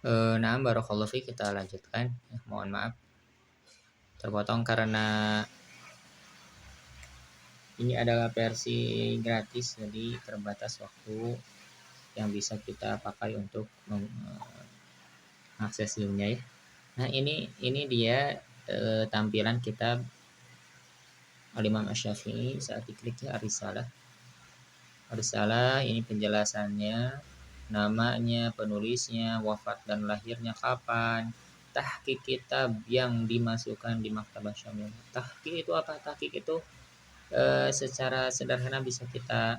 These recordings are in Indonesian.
Nah, barakallahu fi, kita lanjutkan. Ya, mohon maaf terpotong karena ini adalah versi gratis, jadi terbatas waktu yang bisa kita pakai untuk mengakses ilmunya ya. Nah, ini dia tampilan kitab Al-Imam Asy-Syafi'i saat diklik ya, Ar-Risalah. Ar-Risalah ini penjelasannya, namanya, penulisnya, wafat dan lahirnya kapan, tahqiq kitab yang dimasukkan di Maktabah Syamil. Tahqiq itu apa? Tahqiq itu secara sederhana bisa kita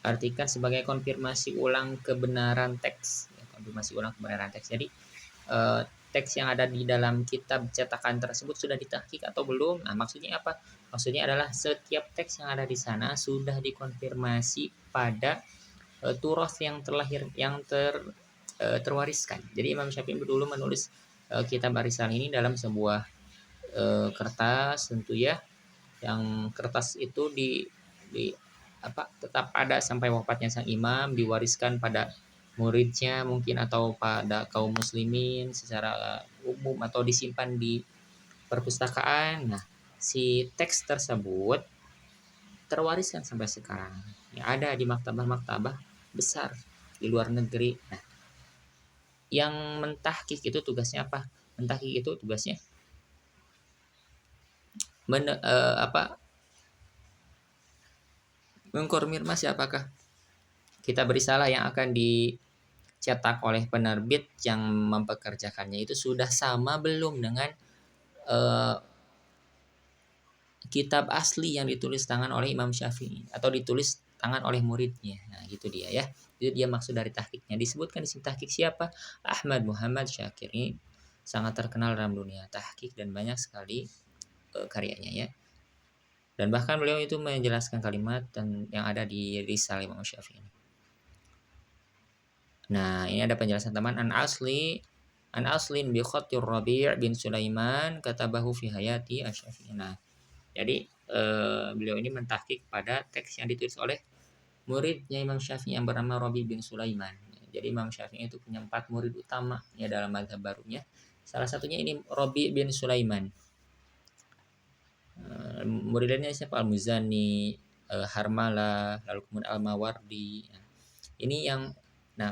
artikan sebagai konfirmasi ulang kebenaran teks. Ya, konfirmasi ulang kebenaran teks. Jadi teks yang ada di dalam kitab cetakan tersebut sudah ditahqiq atau belum? Nah, maksudnya apa? Maksudnya adalah setiap teks yang ada di sana sudah dikonfirmasi pada turos yang terlahir, yang terwariskan. Jadi Imam Syafi'i dulu menulis kitab Ar-Risalah ini dalam sebuah kertas tentu ya, yang kertas itu di tetap ada sampai wafatnya sang imam, diwariskan pada muridnya mungkin atau pada kaum muslimin secara umum atau disimpan di perpustakaan. Nah, si teks tersebut terwariskan sampai sekarang. Ya, ada di maktabah-maktabah besar di luar negeri. Nah, yang mentahkik itu tugasnya apa? Mentahkik itu tugasnya mengkonfirmasi apakah kita berisalah yang akan dicetak oleh penerbit yang mempekerjakannya itu sudah sama belum dengan eh, kitab asli yang ditulis tangan oleh Imam Syafi'i atau ditulis tangan oleh muridnya. Nah, gitu dia ya. Itu dia maksud dari tahqiqnya. Disebutkan di sini tahqiq siapa? Ahmad Muhammad Syakir. Ini sangat terkenal dalam dunia tahqiq dan banyak sekali karyanya ya. Dan bahkan beliau itu menjelaskan kalimat dan yang ada di Risalah Imam Syafi'i. Nah, ini ada penjelasan teman an aslin bi khatir Rabi' bin Sulaiman katabahu fi hayati Asy-Syafi'i. Nah, jadi beliau ini mentahqiq pada teks yang ditulis oleh muridnya Imam Syafi'i yang bernama Rabi' bin Sulaiman. Jadi Imam Syafi'i itu punya 4 murid utama ya dalam mazhab barunya. Salah satunya ini Rabi' bin Sulaiman. Murid lainnya siapa? Al-Muzani, Harmalah, lalu kemudian Al-Mawardi. Nah, ini yang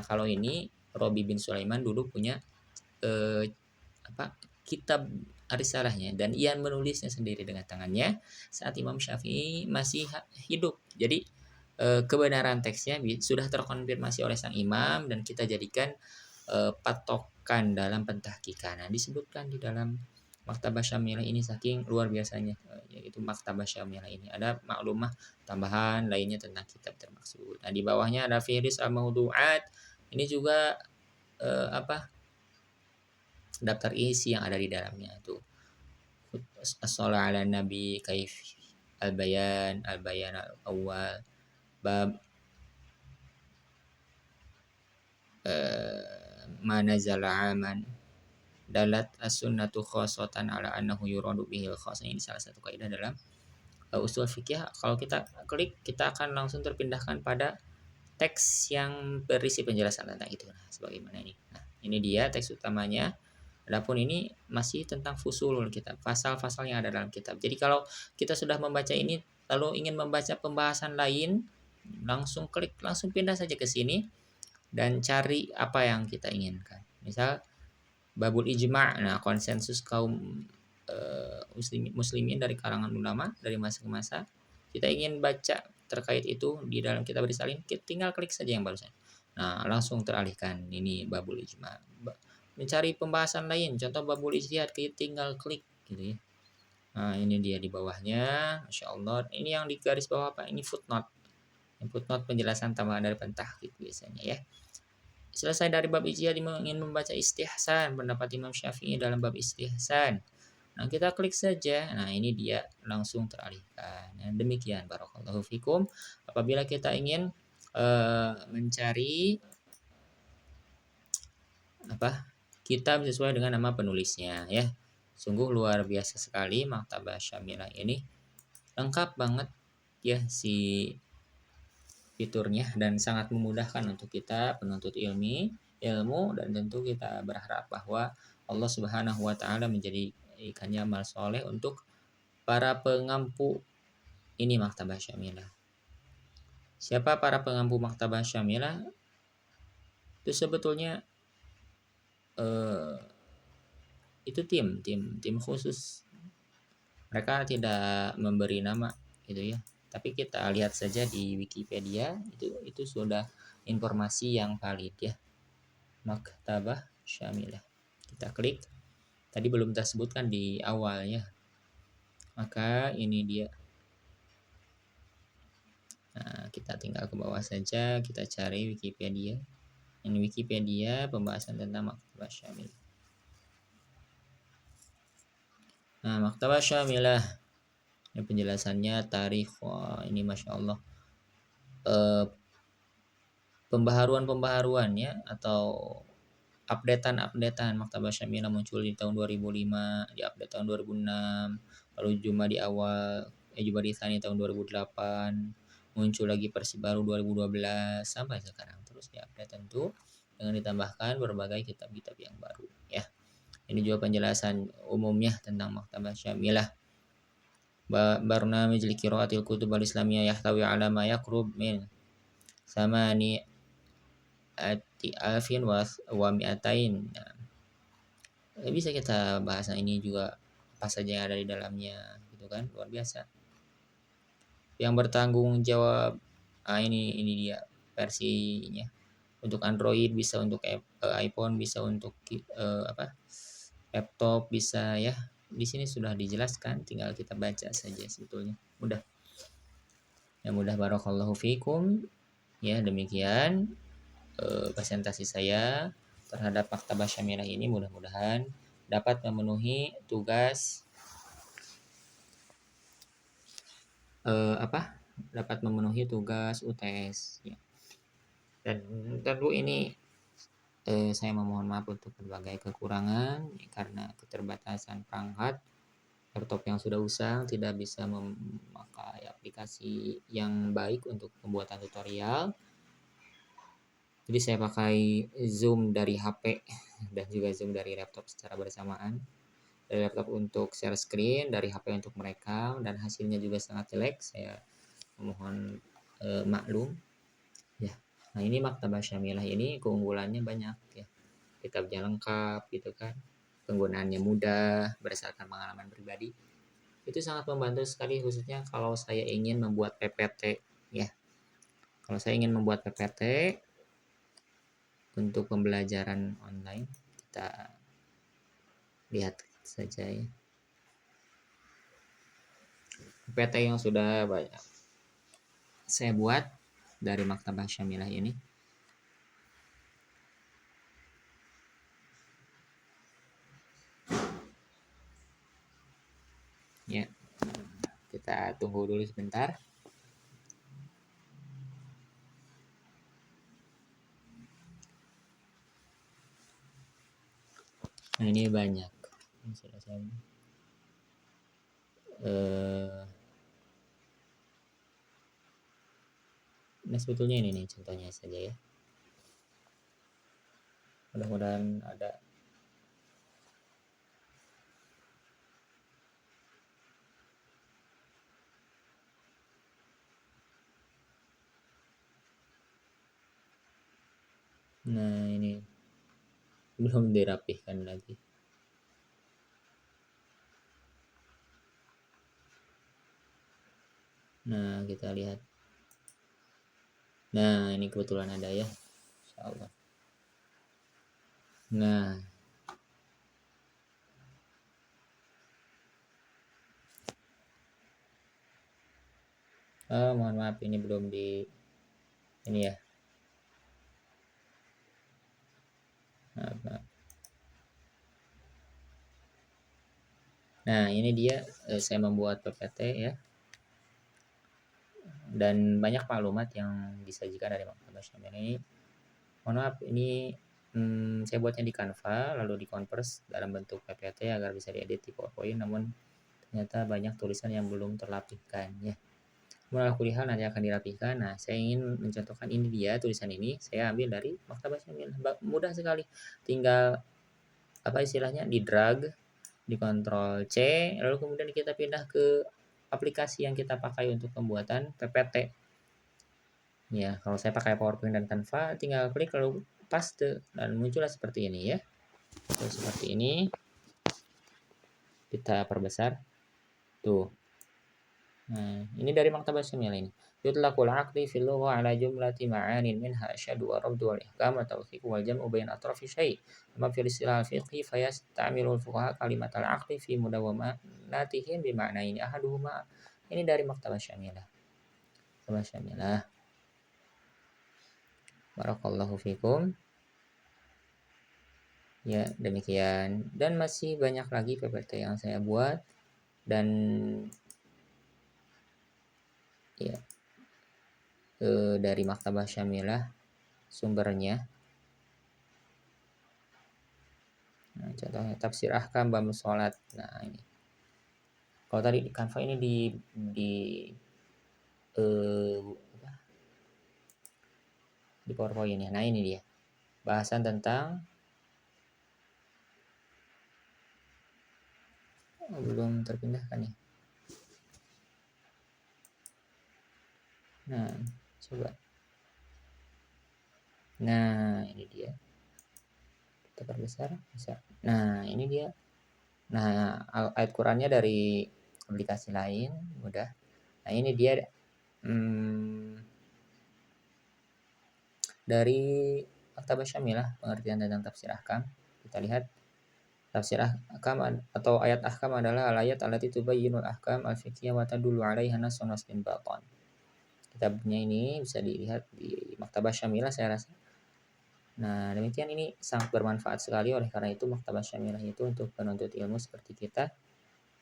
kalau ini Robi bin Sulaiman dulu punya eh, kitab Arisalahnya dan ia menulisnya sendiri dengan tangannya saat Imam Syafi'i masih hidup. Jadi kebenaran teksnya sudah terkonfirmasi oleh sang imam dan kita jadikan patokan dalam pentahkikan. Nah, disebutkan di dalam Maktabah Syamilah ini saking luar biasanya, yaitu Maktabah Syamilah ini ada maklumah tambahan lainnya tentang kitab termaksud. Nah, di bawahnya ada Fihris al-Mawdu'at. Ini juga daftar isi yang ada di dalamnya tuh. As-shalah ala nabi, kaif al-bayan al-awwal, bab manazala aman, dalat as-sunnatu khosatan ala annahu yuradu bihil khos. Ini salah satu kaidah dalam usul fikih. Kalau kita klik, kita akan langsung terpindahkan pada teks yang berisi penjelasan tentang itu. Nah, sebagaimana ini. Nah, ini dia teks utamanya. Adapun ini masih tentang fusul kitab, pasal-pasal yang ada dalam kitab. Jadi kalau kita sudah membaca ini lalu ingin membaca pembahasan lain, langsung klik, langsung pindah saja ke sini dan cari apa yang kita inginkan. Misal babul ijma', nah konsensus kaum muslimin dari kalangan ulama dari masa ke masa. Kita ingin baca terkait itu di dalam kitab Risalah, tinggal klik saja yang barusan. Nah, langsung teralihkan ini babul ijma'. Mencari pembahasan lain, contoh babul ijtihad, kita tinggal klik gitu ya. Nah, ini dia di bawahnya, Masya Allah. Ini yang di garis bawah apa? Ini footnote. Footnote penjelasan tambahan dari pentahqiq biasanya ya. Selesai dari bab ijtihad, ingin membaca istihsan, pendapat Imam Syafi'i dalam bab istihsan. Nah, kita klik saja. Nah, ini dia langsung teralihkan. Nah, demikian barakallahu fikum. Apabila kita ingin mencari kitab sesuai dengan nama penulisnya ya. Sungguh luar biasa sekali Maktabah Syamilah ini. Lengkap banget ya si fiturnya dan sangat memudahkan untuk kita penuntut ilmi ilmu, dan tentu kita berharap bahwa Allah Subhanahu wa taala menjadikannya amal soleh untuk para pengampu ini Maktabah Syamilah. Siapa para pengampu Maktabah Syamilah? Itu sebetulnya itu tim khusus. Mereka tidak memberi nama gitu ya. Tapi kita lihat saja di Wikipedia, itu sudah informasi yang valid ya. Maktabah Syamilah. Kita klik. Tadi belum tersebutkan di awal ya. Maka ini dia. Nah, kita tinggal ke bawah saja, kita cari Wikipedia. Ini Wikipedia pembahasan tentang Maktabah Syamilah. Nah, Maktabah Syamilah. Ini penjelasannya tarikh. Wah, ini Masya Allah. Pembaharuan ya, atau updatean Maktabah Syamilah muncul di tahun 2005, di update tahun 2006, lalu Jumadi Tsani tahun 2008, muncul lagi versi baru 2012 sampai sekarang, terus di update tentu dengan ditambahkan berbagai kitab-kitab yang baru ya. Ini juga penjelasan umumnya tentang Maktabah Syamilah. Barnamij li qiraatil kutub al-islamiyah yahtawi ala ma yaqrub min samani alfin wa mi'atain. Nah, bisa kita bahas ini juga apa saja yang ada di dalamnya gitu kan, luar biasa. Yang bertanggung jawab, ini dia versinya. Untuk Android bisa, untuk iPhone bisa, untuk laptop bisa ya. Di sini sudah dijelaskan, tinggal kita baca saja sebetulnya. Mudah. Ya mudah, barakallahu fikum. Ya, demikian presentasi saya terhadap Maktabah Syamilah ini, mudah-mudahan dapat memenuhi tugas dapat memenuhi tugas UTS ya. Dan tentu ini saya memohon maaf untuk berbagai kekurangan karena keterbatasan perangkat. Laptop yang sudah usang tidak bisa memakai aplikasi yang baik untuk pembuatan tutorial. Jadi saya pakai Zoom dari HP dan juga Zoom dari laptop secara bersamaan. Dari laptop untuk share screen, dari HP untuk merekam, dan hasilnya juga sangat jelek. Saya memohon maklum ya. Nah, ini Maktabah Syamilah ini keunggulannya banyak ya. Kitabnya lengkap gitu kan. Penggunaannya mudah berdasarkan pengalaman pribadi. Itu sangat membantu sekali, khususnya kalau saya ingin membuat PPT ya. Kalau saya ingin membuat PPT untuk pembelajaran online, kita lihat saja ya. PPT yang sudah banyak saya buat dari Maktabah Syamilah ini. Ya, kita tunggu dulu sebentar. Nah, ini banyak. Ini sudah saya. Nah, sebetulnya ini nih contohnya saja ya. Mudah-mudahan ada. Nah, ini belum dirapihkan lagi. Nah, kita lihat. Nah, ini kebetulan ada ya. Insyaallah. Nah, mohon maaf ini belum di ini ya. Maaf. Nah, ini dia saya membuat PPT ya. Dan banyak maklumat yang disajikan dari Maktabah Syamilah ini. Mohon maaf, ini saya buatnya di Canva lalu dikonvers dalam bentuk PPT agar bisa diedit di PowerPoint, namun ternyata banyak tulisan yang belum terlapihkan ya. Mulai kuliah nanti akan dirapikan. Nah, saya ingin mencontohkan ini dia tulisan ini saya ambil dari Maktabah Syamilah. Mudah sekali. Tinggal apa istilahnya di drag, di Ctrl C, lalu kemudian kita pindah ke aplikasi yang kita pakai untuk pembuatan PPT. Ya, kalau saya pakai PowerPoint dan Canva, tinggal klik lalu paste dan muncullah seperti ini ya. Terus seperti ini kita perbesar. Tuh. Nah, ini dari Maktabah Syamilah ini. Yutlaqul aqdi fil lugha ala jumlati ma'anin minha asyhadu wa rabdu wal ihkam wa tawfiq wal jam'u bain atrafi syai'. Amma fil istilah fiqhi fayasta'milu al fuqaha kalimat al aqdi fi mudawwamatihim bi ma'naini ahaduhuma. Ini dari Maktabah Syamilah. Maktabah Syamilah. Barakallahu fikum. Ya, demikian. Dan masih banyak lagi PPT yang saya buat dan ya dari Maktabah Syamilah sumbernya. Nah, contohnya tafsir ahkam bab sholat. Nah, ini. Kalau tadi di Canva ini eh, di PowerPoint ya. Nah, ini dia. Bahasan tentang belum terpindahkan ya. Nah, coba. Nah, ini dia. Kita perbesar bisa. Nah, ini dia. Nah, ayat Qurannya dari aplikasi lain, mudah. Nah, ini dia dari Maktabah Syamilah, pengertian tentang tafsir ahkam. Kita lihat tafsir ahkam atau ayat ahkam adalah al-ayat allati tubayyinul ahkam al-fiqhiyah wa tadullu 'alaiha nassun wastinbatan. Kitabnya ini bisa dilihat di Maktabah Syamilah saya rasa. Nah, demikian ini sangat bermanfaat sekali, oleh karena itu Maktabah Syamilah itu untuk penuntut ilmu seperti kita.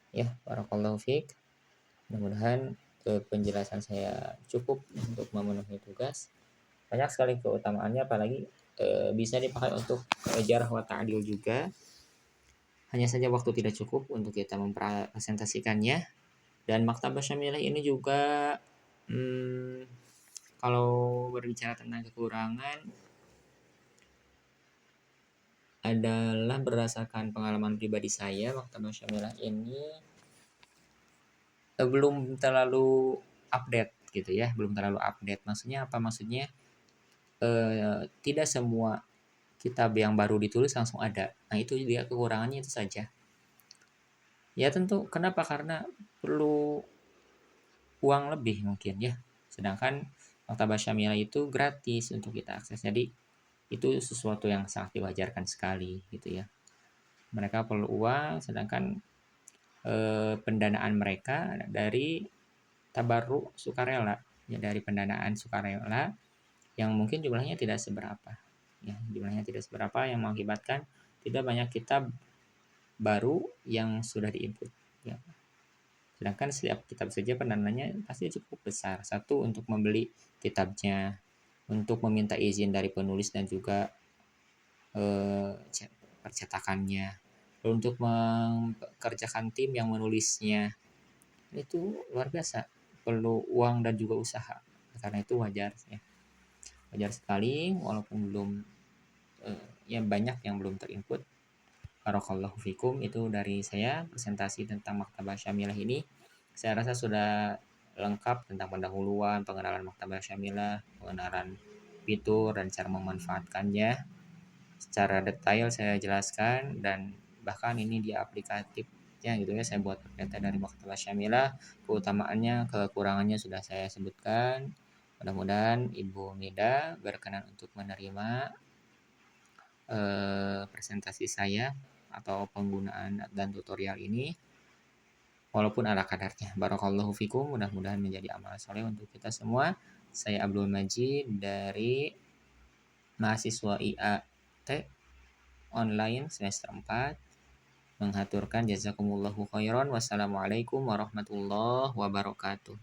Ya, barakallahu fiik. Mudah-mudahan penjelasan saya cukup untuk memenuhi tugas. Banyak sekali keutamaannya, apalagi bisa dipakai untuk jarh wa ta'dil juga. Hanya saja waktu tidak cukup untuk kita mempresentasikannya. Dan Maktabah Syamilah ini juga kalau berbicara tentang kekurangan adalah berdasarkan pengalaman pribadi saya, Maktabah Syamilah ini belum terlalu update gitu ya, belum terlalu update. Maksudnya apa? Maksudnya tidak semua kitab yang baru ditulis langsung ada. Nah, itu dia kekurangannya itu saja. Ya tentu, kenapa? Karena perlu uang lebih mungkin ya. Sedangkan Maktabah Syamilah itu gratis untuk kita akses. Jadi itu sesuatu yang sangat diwajarkan sekali gitu ya. Mereka perlu uang, sedangkan pendanaan mereka dari tabarruk sukarela, ya dari pendanaan sukarela yang mungkin jumlahnya tidak seberapa. Ya, jumlahnya tidak seberapa yang mengakibatkan tidak banyak kitab baru yang sudah diinput. Ya. Sedangkan setiap kitab saja pendanaannya pasti cukup besar. Satu, untuk membeli kitabnya, untuk meminta izin dari penulis dan juga percetakannya, untuk mengerjakan tim yang menulisnya. Itu luar biasa, perlu uang dan juga usaha. Karena itu wajar ya. Wajar sekali walaupun belum ya banyak yang belum terinput. Barakallahu fikum, itu dari saya presentasi tentang Maktabah Syamilah ini. Saya rasa sudah lengkap tentang pendahuluan, pengenalan Maktabah Syamilah, pengenalan fitur dan cara memanfaatkannya. Secara detail saya jelaskan, dan bahkan ini di aplikatifnya gitu ya, saya buat PPT dari Maktabah Syamilah. Keutamaannya, kekurangannya sudah saya sebutkan. Mudah-mudahan Ibu Mida berkenan untuk menerima presentasi saya atau penggunaan dan tutorial ini walaupun ala kadarnya. Barakallahu fikum, mudah-mudahan menjadi amal soleh untuk kita semua. Saya Abdul Majid dari mahasiswa IAT online semester 4 menghaturkan jazakumullahu khairan. Wassalamualaikum warahmatullahi wabarakatuh.